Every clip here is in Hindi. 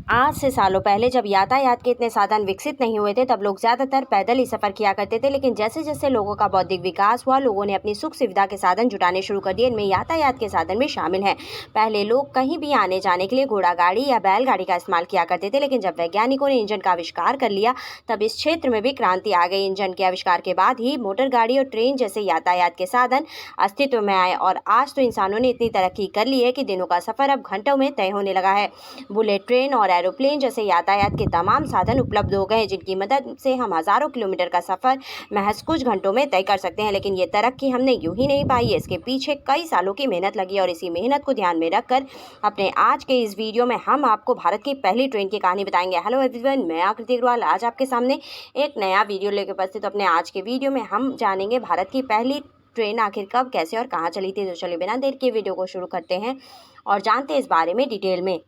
आज से सालों पहले जब यातायात के इतने साधन विकसित नहीं हुए थे तब लोग ज़्यादातर पैदल ही सफ़र किया करते थे। लेकिन जैसे जैसे लोगों का बौद्धिक विकास हुआ, लोगों ने अपनी सुख सुविधा के साधन जुटाने शुरू कर दिए। इनमें यातायात के साधन भी शामिल हैं। पहले लोग कहीं भी आने जाने के लिए घोड़ा गाड़ी या बैलगाड़ी का इस्तेमाल किया करते थे, लेकिन जब वैज्ञानिकों ने इंजन का आविष्कार कर लिया तब इस क्षेत्र में भी क्रांति आ गई। इंजन के आविष्कार के बाद ही मोटर गाड़ी और ट्रेन जैसे यातायात के साधन अस्तित्व में आए और आज तो इंसानों ने इतनी तरक्की कर ली है कि दिनों का सफ़र अब घंटों में तय होने लगा है। बुलेट ट्रेन और एरोप्लेन जैसे यातायात के तमाम साधन उपलब्ध हो गए हैं, जिनकी मदद से हम हज़ारों किलोमीटर का सफ़र महज कुछ घंटों में तय कर सकते हैं। लेकिन ये तरक्की हमने यूं ही नहीं पाई है, इसके पीछे कई सालों की मेहनत लगी और इसी मेहनत को ध्यान में रखकर अपने आज के इस वीडियो में हम आपको भारत की पहली ट्रेन की कहानी बताएंगे। हेलो एवरीवन, मैं आकृति अग्रवाल आज आपके सामने एक नया वीडियो लेकर उपस्थित। अपने आज के वीडियो में हम जानेंगे भारत की पहली ट्रेन आखिर कब, कैसे और कहाँ चली थी। तो चलिए बिना देर के वीडियो को शुरू करते हैं और जानते हैं इस बारे में डिटेल में।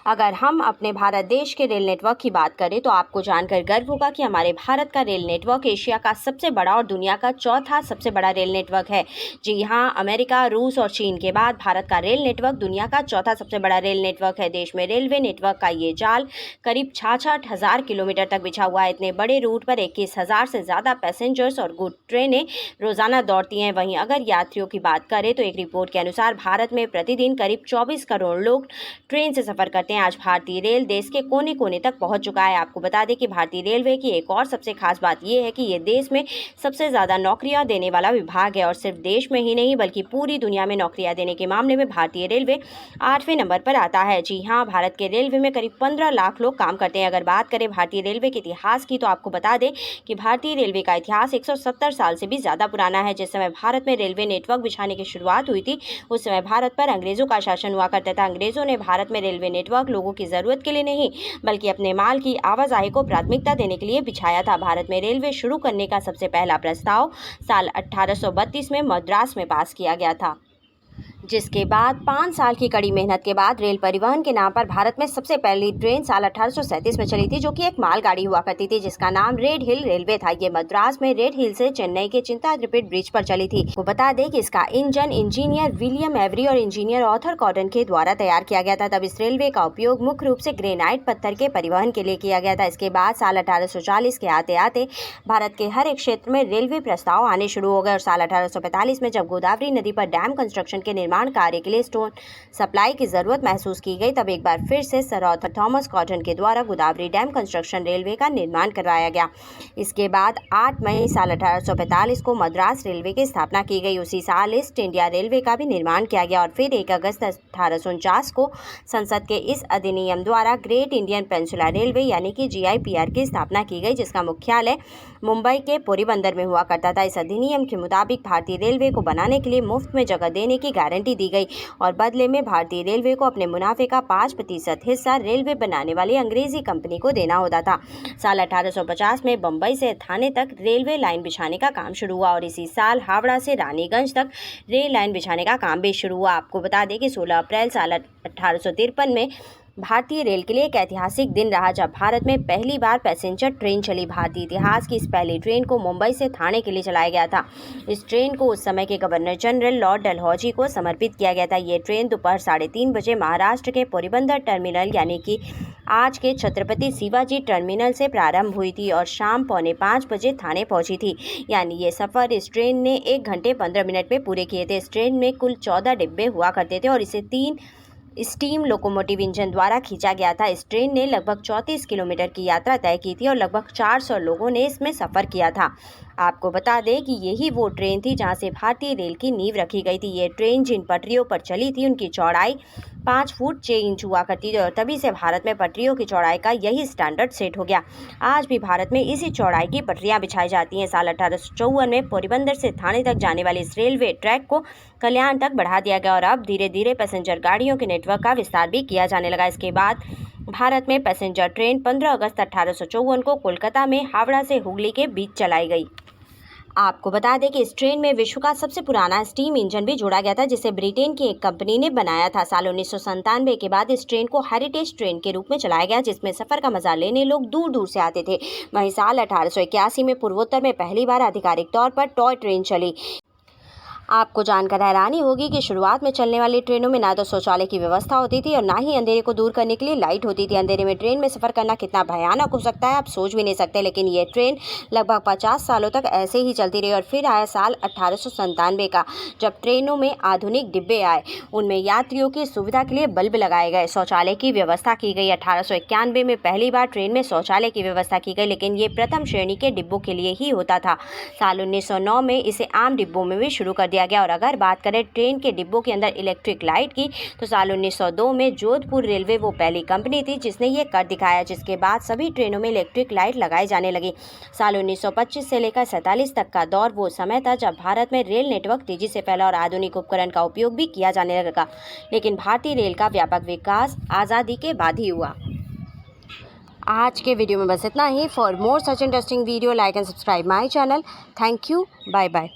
अगर हम अपने भारत देश के रेल नेटवर्क की बात करें तो आपको जानकर गर्व होगा कि हमारे भारत का रेल नेटवर्क एशिया का सबसे बड़ा और दुनिया का चौथा सबसे बड़ा रेल नेटवर्क है। जी हाँ, अमेरिका, रूस और चीन के बाद भारत का रेल नेटवर्क दुनिया का चौथा सबसे बड़ा रेल नेटवर्क है। देश में रेलवे नेटवर्क का ये जाल करीब 66,000 किलोमीटर तक बिछा हुआ है। इतने बड़े रूट पर 21,000 से ज़्यादा पैसेंजर्स और गुड ट्रेनें रोजाना दौड़ती हैं। वहीं अगर यात्रियों की बात करें तो एक रिपोर्ट के अनुसार भारत में प्रतिदिन करीब 24 करोड़ लोग ट्रेन से सफ़र करते हैं। आज भारतीय रेल देश के कोने कोने तक पहुंच चुका है। आपको बता दें कि भारतीय रेलवे की एक और सबसे खास बात यह है कि ये देश में सबसे ज़्यादा नौकरियां देने वाला विभाग है और सिर्फ देश में ही नहीं बल्कि पूरी दुनिया में नौकरियां देने के मामले में भारतीय रेलवे 8वें नंबर पर आता है। जी हाँ, भारत के रेलवे में करीब 15 लाख लोग काम करते हैं। अगर बात करें भारतीय रेलवे के इतिहास की तो आपको बता दें कि भारतीय रेलवे का इतिहास 170 साल से भी ज़्यादा पुराना है। जिस समय भारत में रेलवे नेटवर्क बिछाने की शुरुआत हुई थी उस समय भारत पर अंग्रेजों का शासन हुआ करता था। अंग्रेजों ने भारत में रेलवे नेटवर्क लोगों की ज़रूरत के लिए नहीं बल्कि अपने माल की आवाजाही को प्राथमिकता देने के लिए बिछाया था। भारत में रेलवे शुरू करने का सबसे पहला प्रस्ताव साल 1832 में मद्रास में पास किया गया था, जिसके बाद 5 साल की कड़ी मेहनत के बाद रेल परिवहन के नाम पर भारत में सबसे पहली ट्रेन साल 1837 में चली थी, जो कि एक मालगाड़ी हुआ करती थी जिसका नाम रेड हिल रेलवे था। ये मद्रास में रेड हिल से चेन्नई के चिंताद्रिपिट ब्रिज पर चली थी। वो बता दें कि इसका इंजन इंजीनियर विलियम एवरी और इंजीनियर ऑर्थर कॉटन के द्वारा तैयार किया गया था। तब इस रेलवे का उपयोग मुख्य रूप से ग्रेनाइट पत्थर के परिवहन के लिए किया गया था। इसके बाद साल 1840 के आते आते भारत के हर एक क्षेत्र में रेलवे प्रस्ताव आने शुरू हो गए और साल 1845 में जब गोदावरी नदी पर डैम कंस्ट्रक्शन के निर्माण कार्य के लिए स्टोन सप्लाई की जरूरत महसूस की गई, तब एक बार फिर से सर आर्थर थॉमस कॉटन के द्वारा गोदावरी डैम कंस्ट्रक्शन रेलवे का निर्माण करवाया गया। इसके बाद 8 मई साल 1845 को मद्रास रेलवे की स्थापना की गई। उसी साल ईस्ट इंडिया रेलवे का भी निर्माण किया गया और फिर 1 अगस्त 1849 को संसद के इस अधिनियम द्वारा ग्रेट इंडियन पेनिनसुला रेलवे यानी कि GIPR की स्थापना की गई, जिसका मुख्यालय मुंबई के पोरबंदर में हुआ करता था। इस अधिनियम के मुताबिक भारतीय रेलवे को बनाने के लिए मुफ्त में जगह देने की गारंटी दी गई और बदले में भारतीय रेलवे को अपने मुनाफे का 5% हिस्सा रेलवे बनाने वाली अंग्रेजी कंपनी को देना होता था। साल 1850 में बंबई से थाने तक रेलवे लाइन बिछाने का काम शुरू हुआ और इसी साल हावड़ा से रानीगंज तक रेल लाइन बिछाने का काम भी शुरू हुआ। आपको बता दें कि 16 अप्रैल साल 1853 में भारतीय रेल के लिए एक ऐतिहासिक दिन रहा जब भारत में पहली बार पैसेंजर ट्रेन चली। भारतीय इतिहास की इस पहली ट्रेन को मुंबई से ठाणे के लिए चलाया गया था। इस ट्रेन को उस समय के गवर्नर जनरल लॉर्ड डलहौजी को समर्पित किया गया था। ये ट्रेन दोपहर 3:30 बजे महाराष्ट्र के पोरबंदर टर्मिनल यानी कि आज के छत्रपति शिवाजी टर्मिनल से प्रारंभ हुई थी और शाम 4:45 बजे थाने पहुंची थी। यानी ये सफ़र इस ट्रेन ने 1 घंटे 15 मिनट में पूरे किए थे। इस ट्रेन में कुल 14 डिब्बे हुआ करते थे और इसे 3 स्टीम लोकोमोटिव इंजन द्वारा खींचा गया था। इस ट्रेन ने लगभग 34 किलोमीटर की यात्रा तय की थी और लगभग 400 लोगों ने इसमें सफ़र किया था। आपको बता दें कि यही वो ट्रेन थी जहां से भारतीय रेल की नींव रखी गई थी। ये ट्रेन जिन पटरियों पर चली थी उनकी चौड़ाई 5 फुट 6 इंच हुआ करती थी और तभी से भारत में पटरियों की चौड़ाई का यही स्टैंडर्ड सेट हो गया। आज भी भारत में इसी चौड़ाई की पटरियां बिछाई जाती हैं। साल 1854 में पोरबंदर से थाने तक जाने वाली इस रेलवे ट्रैक को कल्याण तक बढ़ा दिया गया और अब धीरे धीरे पैसेंजर गाड़ियों के नेटवर्क का विस्तार भी किया जाने लगा। इसके बाद भारत में पैसेंजर ट्रेन 15 अगस्त 1854 को कोलकाता में हावड़ा से हुगली के बीच चलाई गई। आपको बता दें कि इस ट्रेन में विश्व का सबसे पुराना स्टीम इंजन भी जोड़ा गया था, जिसे ब्रिटेन की एक कंपनी ने बनाया था। साल 1997 के बाद इस ट्रेन को हेरिटेज ट्रेन के रूप में चलाया गया, जिसमें सफ़र का मजा लेने लोग दूर दूर से आते थे। वहीं साल 1881 में पूर्वोत्तर में पहली बार आधिकारिक तौर पर टॉय ट्रेन चली। आपको जानकर हैरानी होगी कि शुरुआत में चलने वाली ट्रेनों में ना तो शौचालय की व्यवस्था होती थी और ना ही अंधेरे को दूर करने के लिए लाइट होती थी। अंधेरे में ट्रेन में सफ़र करना कितना भयानक हो सकता है आप सोच भी नहीं सकते। लेकिन ये ट्रेन लगभग 50 सालों तक ऐसे ही चलती रही और फिर आया साल 1897 का, जब ट्रेनों में आधुनिक डिब्बे आए। उनमें यात्रियों की सुविधा के लिए बल्ब लगाए गए, शौचालय की व्यवस्था की गई। 1891 में पहली बार ट्रेन में शौचालय की व्यवस्था की गई, लेकिन ये प्रथम श्रेणी के डिब्बों के लिए ही होता था। साल 1909 में इसे आम डिब्बों में भी शुरू कर दिया गया। और अगर बात करें ट्रेन के डिब्बों के अंदर इलेक्ट्रिक लाइट की, तो साल 1902 में जोधपुर रेलवे वो पहली कंपनी थी जिसने ये कर दिखाया, जिसके बाद सभी ट्रेनों में इलेक्ट्रिक लाइट लगाई जाने लगी। साल 1925 से लेकर 47 तक का दौर वो समय था जब भारत में रेल नेटवर्क तेजी से फैला और आधुनिक उपकरण का उपयोग भी किया जाने लगा। लेकिन भारतीय रेल का व्यापक विकास आज़ादी के बाद ही हुआ। आज के वीडियो में बस इतना ही। For more such interesting video, like and subscribe my channel. Thank you. Bye bye.